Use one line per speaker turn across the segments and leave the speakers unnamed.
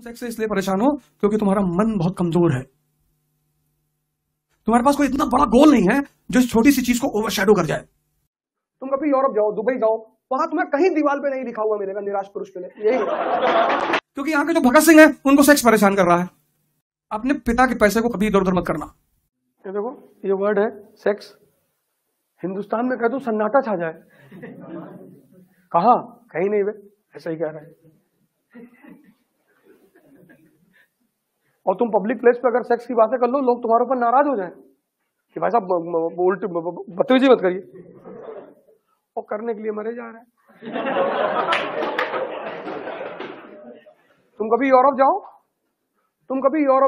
Sex से इसलिए परेशान हो क्योंकि तुम्हारा मन बहुत कमजोर है। तुम्हारे पास कोई इतना बड़ा गोल नहीं है जो इस छोटी सी चीज को ओवरशैडो कर जाए।
तुम कभी यूरोप जाओ, दुबई जाओ, वहां तुम्हें कहीं दीवार पे नहीं लिखा हुआ मिलेगा निराश पुरुष के लिए, यही
क्योंकि यहाँ के जो भगत सिंह है उनको सेक्स परेशान कर रहा है। अपने पिता के पैसे को कभी इधर उधर मत करना।
ये देखो, ये वर्ड है सेक्स, हिंदुस्तान में कह दो सन्नाटा छा जाए। कहा? कहीं नहीं वे, ऐसा ही कह रहे हैं। और तुम पब्लिक प्लेस पे अगर सेक्स की बातें कर लो, लोग तुम्हारे ऊपर नाराज हो जाएं कि भाई साहब उल्टी बदतमीजी मत करिए, और करने के लिए मरे जा रहे हैं। तुम कभी यूरोप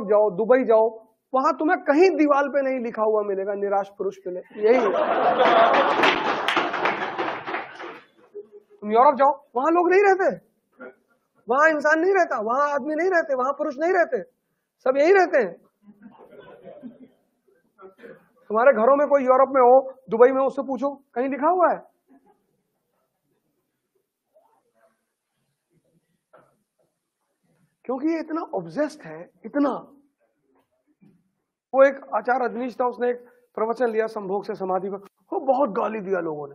जाओ, दुबई जाओ, वहां तुम्हें कहीं दीवार पे नहीं लिखा हुआ मिलेगा निराश पुरुष के लिए, यही है। तुम यूरोप जाओ, वहां लोग नहीं रहते, वहां इंसान नहीं रहता, वहां आदमी नहीं रहते, वहां पुरुष नहीं रहते, सब यही रहते हैं। तुम्हारे घरों में कोई यूरोप में हो, दुबई में, उससे पूछो कहीं लिखा हुआ है? क्योंकि ये इतना ऑब्सेस्ड है, इतना। वो एक आचार्य अजनीश था, उसने एक प्रवचन लिया संभोग से समाधि पर, वो बहुत गाली दिया लोगों ने,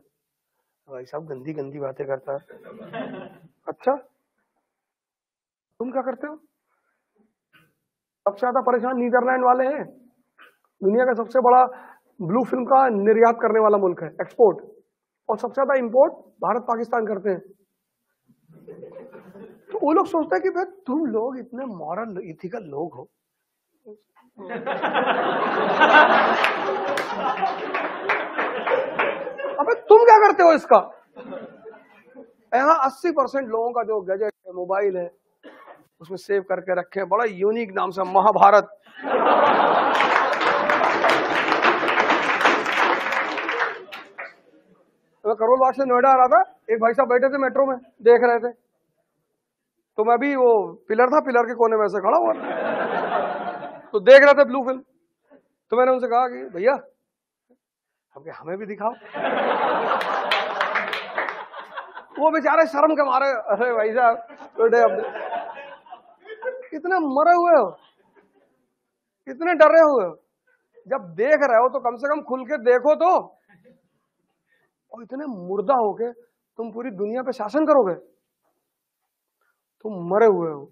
भाई साहब गंदी गंदी बातें करता है। अच्छा, तुम क्या करते हो? सबसे ज्यादा परेशान नीदरलैंड वाले हैं, दुनिया का सबसे बड़ा ब्लू फिल्म का निर्यात करने वाला मुल्क है, एक्सपोर्ट, और सबसे ज्यादा इंपोर्ट भारत पाकिस्तान करते हैं। तो वो लोग सोचते हैं कि भाई तुम लोग इतने मॉरल इथिकल लोग हो, अबे तुम क्या करते हो इसका? यहाँ 80% लोगों का जो गैजेट है, मोबाइल है, उसमें सेव करके रखे हैं, बड़ा यूनिक नाम से महाभारत। तो करोल बाग से नोएडा आ रहा था, एक भाई साहब बैठे थे मेट्रो में, देख रहे थे, तो मैं भी वो पिलर था, पिलर के कोने में से खड़ा हुआ, तो देख रहे थे ब्लू फिल्म। तो मैंने उनसे कहा कि भैया हमें भी दिखाओ। वो बेचारे शर्म के मारे, अरे भाई साहब कितने मरे हुए हो, कितने डरे हुए हो, जब देख रहे हो तो कम से कम खुल के देखो तो। और इतने मुर्दा होके तुम पूरी दुनिया पे शासन करोगे, तुम मरे हुए हो।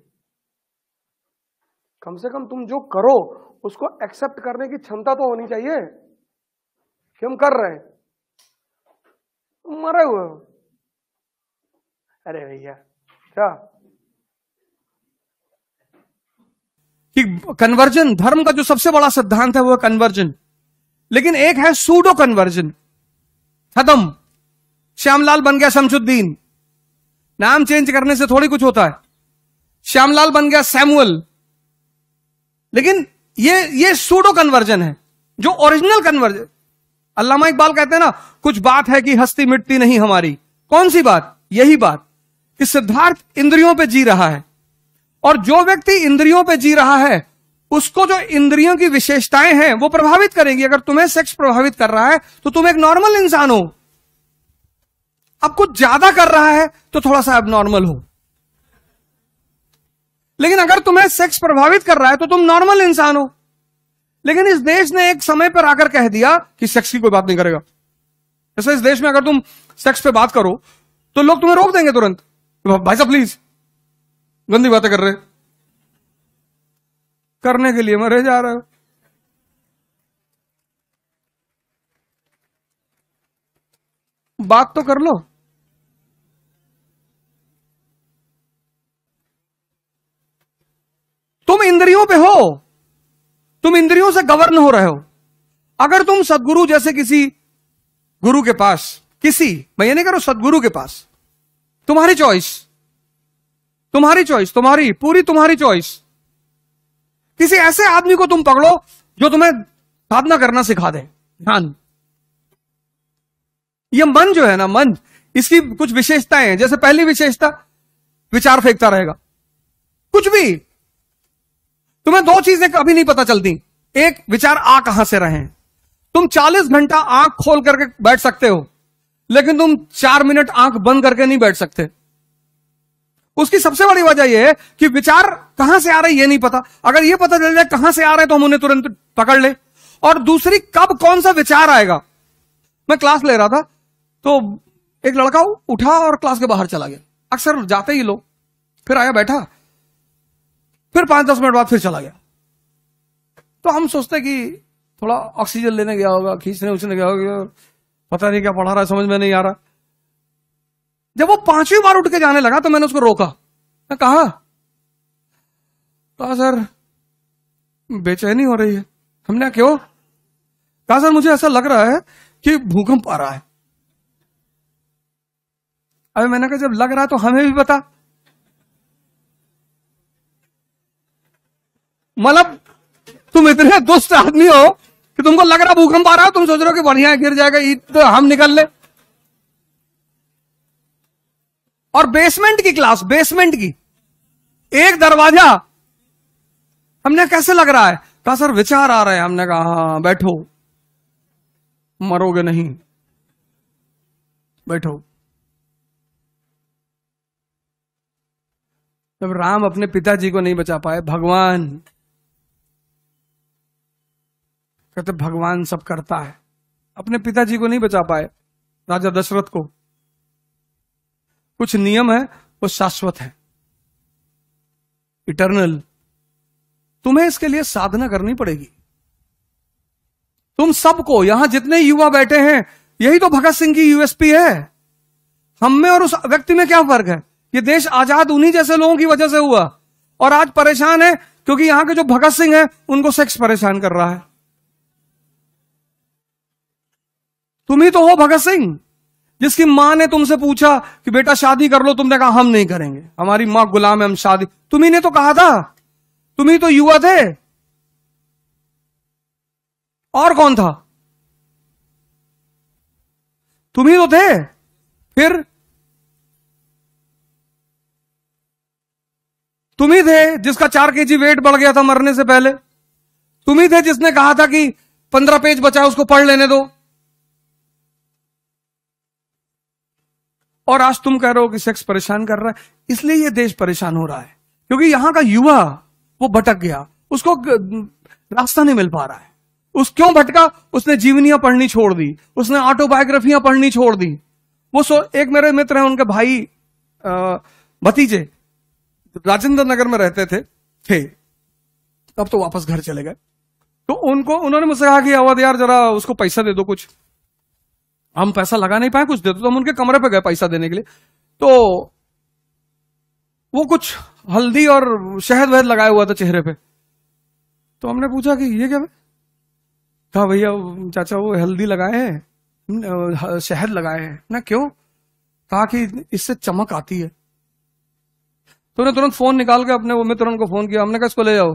कम से कम तुम जो करो उसको एक्सेप्ट करने की क्षमता तो होनी चाहिए कि हम कर रहे हैं, तुम मरे हुए हो। अरे भैया क्या
कि कन्वर्जन, धर्म का जो सबसे बड़ा सिद्धांत है वो है कन्वर्जन, लेकिन एक है सूडो कन्वर्जन। खत्म, श्यामलाल बन गया शमशुद्दीन, नाम चेंज करने से थोड़ी कुछ होता है। श्यामलाल बन गया सैमुअल, लेकिन ये सूडो कन्वर्जन है। जो ओरिजिनल कन्वर्जन, अल्लामा इकबाल कहते हैं ना, कुछ बात है कि हस्ती मिटती नहीं हमारी। कौन सी बात? यही बात कि सिद्धार्थ इंद्रियों पे जी रहा है, और जो व्यक्ति इंद्रियों पे जी रहा है उसको जो इंद्रियों की विशेषताएं हैं वो प्रभावित करेंगी। अगर तुम्हें सेक्स प्रभावित कर रहा है तो तुम एक नॉर्मल इंसान हो। अब कुछ ज्यादा कर रहा है तो थोड़ा सा एबनॉर्मल हो, लेकिन अगर तुम्हें सेक्स प्रभावित कर रहा है तो तुम नॉर्मल इंसान हो। लेकिन इस देश ने एक समय पर आकर कह दिया कि सेक्स की कोई बात नहीं करेगा। जैसे इस देश में अगर तुम सेक्स पे बात करो तो लोग तुम्हें रोक देंगे तुरंत, भाई साहब प्लीज, गंदी बातें कर रहे, करने के लिए मरे जा रहे हो। बात तो कर लो। तुम इंद्रियों पे हो, तुम इंद्रियों से गवर्न हो रहे हो। अगर तुम सदगुरु जैसे किसी गुरु के पास, मैं ये नहीं करो, सदगुरु के पास, तुम्हारी चॉइस, तुम्हारी चॉइस, किसी ऐसे आदमी को तुम पकड़ो जो तुम्हें साधना करना सिखा दे। ध्यान, ये मन जो है ना, मन, इसकी कुछ विशेषताएं हैं। जैसे पहली विशेषता, विचार फेंकता रहेगा, कुछ भी। तुम्हें दो चीजें कभी नहीं पता चलती, एक, विचार आ कहां से रहे हैं। तुम 40 घंटा आंख खोल करके बैठ सकते हो, लेकिन तुम 4 मिनट आंख बंद करके नहीं बैठ सकते। उसकी सबसे बड़ी वजह यह है कि विचार कहां से आ रहे ये नहीं पता। अगर ये पता चल जाए कहां से आ रहे हैं तो हम उन्हें तुरंत पकड़ ले। और दूसरी, कब कौन सा विचार आएगा। मैं क्लास ले रहा था तो एक लड़का उठा और क्लास के बाहर चला गया। अक्सर जाते ही लोग, फिर आया बैठा, फिर 5-10 मिनट बाद फिर चला गया। तो हम सोचते कि थोड़ा ऑक्सीजन लेने गया होगा, खींचने उछने गया होगा, पता नहीं क्या पढ़ा रहा है, समझ में नहीं आ रहा। जब वो 5वीं बार उठ के जाने लगा तो मैंने उसको रोका। मैं कहा सर बेचैनी हो रही है। हमने क्यों? कहा सर मुझे ऐसा लग रहा है कि भूकंप आ रहा है। अबे मैंने कहा जब लग रहा है तो हमें भी बता। मतलब तुम इतने दुष्ट आदमी हो कि तुमको लग रहा भूकंप आ रहा है, तुम सोच रहे हो कि बढ़िया है, गिर जाएगा ईद तो हम निकल ले। और बेसमेंट की क्लास, बेसमेंट की, एक दरवाजा। हमने कैसे लग रहा है? कहा सर विचार आ रहे हैं। हमने कहा हाँ बैठो, मरोगे नहीं, बैठो। जब राम अपने पिताजी को नहीं बचा पाए, भगवान कहते भगवान सब करता है, अपने पिताजी को नहीं बचा पाए, राजा दशरथ को। कुछ नियम है वो शाश्वत है, इटर्नल। तुम्हें इसके लिए साधना करनी पड़ेगी। तुम सबको, यहां जितने युवा बैठे हैं, यही तो भगत सिंह की यूएसपी है। हम में और उस व्यक्ति में क्या फर्क है? ये देश आजाद उन्हीं जैसे लोगों की वजह से हुआ, और आज परेशान है क्योंकि यहां के जो भगत सिंह है उनको सेक्स परेशान कर रहा है। तुम ही तो हो भगत सिंह, जिसकी मां ने तुमसे पूछा कि बेटा शादी कर लो, तुमने कहा हम नहीं करेंगे, हमारी मां गुलाम है, हम शादी। तुम्ही ने तो कहा था, तुम ही तो युवा थे। और कौन था? तुम ही तो थे। फिर तुम ही थे जिसका 4 kg वेट बढ़ गया था मरने से पहले। तुम ही थे जिसने कहा था कि 15 पेज बचा है उसको पढ़ लेने दो। और आज तुम कह रहे हो कि सेक्स परेशान कर रहा है। इसलिए यह देश परेशान हो रहा है क्योंकि यहां का युवा वो भटक गया, उसको रास्ता नहीं मिल पा रहा है। क्यों भटका? उसने जीवनियां पढ़नी छोड़ दी, उसने ऑटोबायोग्राफियां पढ़नी छोड़ दी। एक मेरे मित्र हैं, उनके भाई भतीजे राजेंद्र नगर में रहते थे, अब तो वापस घर चले गए। तो उन्होंने मुझसे कहा कि अवध यार जरा उसको पैसा दे दो कुछ। हम पैसा लगा नहीं पाए, कुछ दे दो। तो हम उनके कमरे पे गए पैसा देने के लिए। तो वो कुछ हल्दी और शहद वहद लगाया हुआ था चेहरे पे। तो हमने पूछा कि ये क्या है? कहा भैया चाचा वो हल्दी लगाए हैं, शहद लगाए हैं ना। क्यों? कहा कि इससे चमक आती है। तो उन्हें तुरंत फोन निकाल के अपने वो मित्र उनको फोन किया। हमने कहा इसको ले जाओ,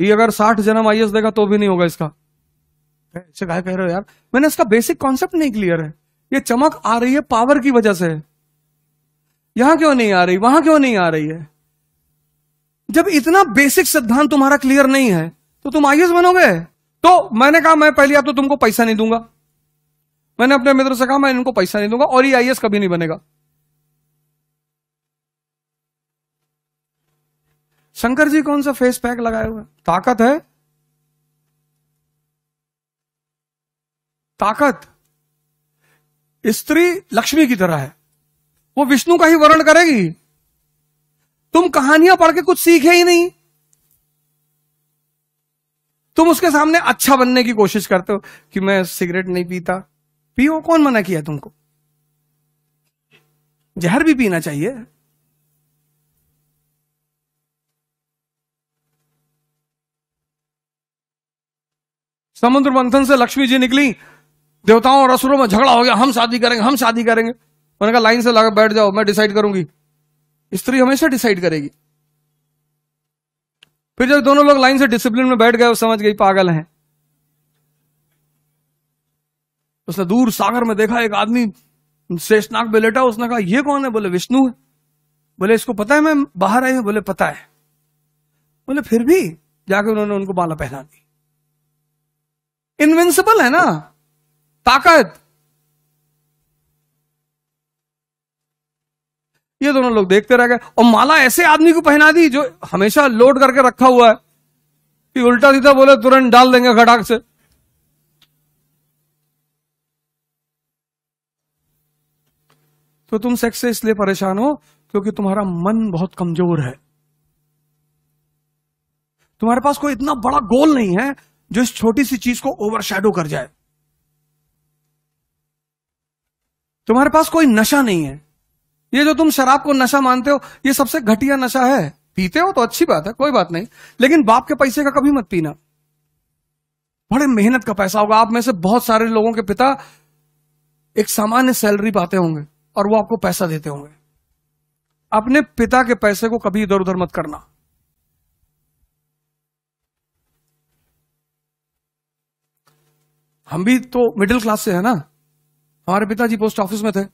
ये अगर 60 जन्म आईएएस देगा तो भी नहीं होगा इसका। ऐसे कह रहे हो यार? मैंने इसका बेसिक कॉन्सेप्ट नहीं क्लियर है। ये चमक आ रही है पावर की वजह से। यहां क्यों नहीं आ रही, वहां क्यों नहीं आ रही है? जब इतना बेसिक सिद्धांत तुम्हारा क्लियर नहीं है तो तुम आईएएस बनोगे? तो मैंने कहा मैं पहली बात तो तुमको पैसा नहीं दूंगा। मैंने अपने मित्र से कहा मैं इनको पैसा नहीं दूंगा और ये आईएएस कभी नहीं बनेगा। शंकर जी कौन सा फेस पैक लगाए हुए? ताकत है, ताकत। स्त्री लक्ष्मी की तरह है, वो विष्णु का ही वर्ण करेगी। तुम कहानियां पढ़ के कुछ सीखे ही नहीं। तुम उसके सामने अच्छा बनने की कोशिश करते हो कि मैं सिगरेट नहीं पीता। पियो, कौन मना किया तुमको? जहर भी पीना चाहिए। समुद्र मंथन से लक्ष्मी जी निकली, देवताओं और असुरों में झगड़ा हो गया, हम शादी करेंगे, हम शादी करेंगे। मैंने कहा लाइन से लगा बैठ जाओ, मैं डिसाइड करूंगी। स्त्री हमेशा डिसाइड करेगी। फिर जब दोनों लोग लाइन से डिसिप्लिन में बैठ गए, वो समझ गई पागल हैं। उसने दूर सागर में देखा एक आदमी शेषनाग पे लेटा। उसने कहा ये कौन है? बोले विष्णु है। बोले इसको पता है मैं बाहर आई हूं? बोले पता है। बोले फिर भी? जाके उन्होंने उनको माला पहना दी। इनविंसिबल है ना, ताकत। ये दोनों लोग देखते रह गए, और माला ऐसे आदमी को पहना दी जो हमेशा लोड करके रखा हुआ है कि उल्टा सीधा बोले तुरंत डाल देंगे खटाक से। तो तुम सेक्स से इसलिए परेशान हो क्योंकि तुम्हारा मन बहुत कमजोर है। तुम्हारे पास कोई इतना बड़ा गोल नहीं है जो इस छोटी सी चीज को ओवरशैडो कर जाए। तुम्हारे पास कोई नशा नहीं है। ये जो तुम शराब को नशा मानते हो, ये सबसे घटिया नशा है। पीते हो तो अच्छी बात है, कोई बात नहीं, लेकिन बाप के पैसे का कभी मत पीना। बड़े मेहनत का पैसा होगा। आप में से बहुत सारे लोगों के पिता एक सामान्य सैलरी पाते होंगे और वो आपको पैसा देते होंगे। अपने पिता के पैसे को कभी इधर उधर मत करना। हम भी तो मिडिल क्लास से है ना। हमारे पिताजी पोस्ट ऑफिस में थे।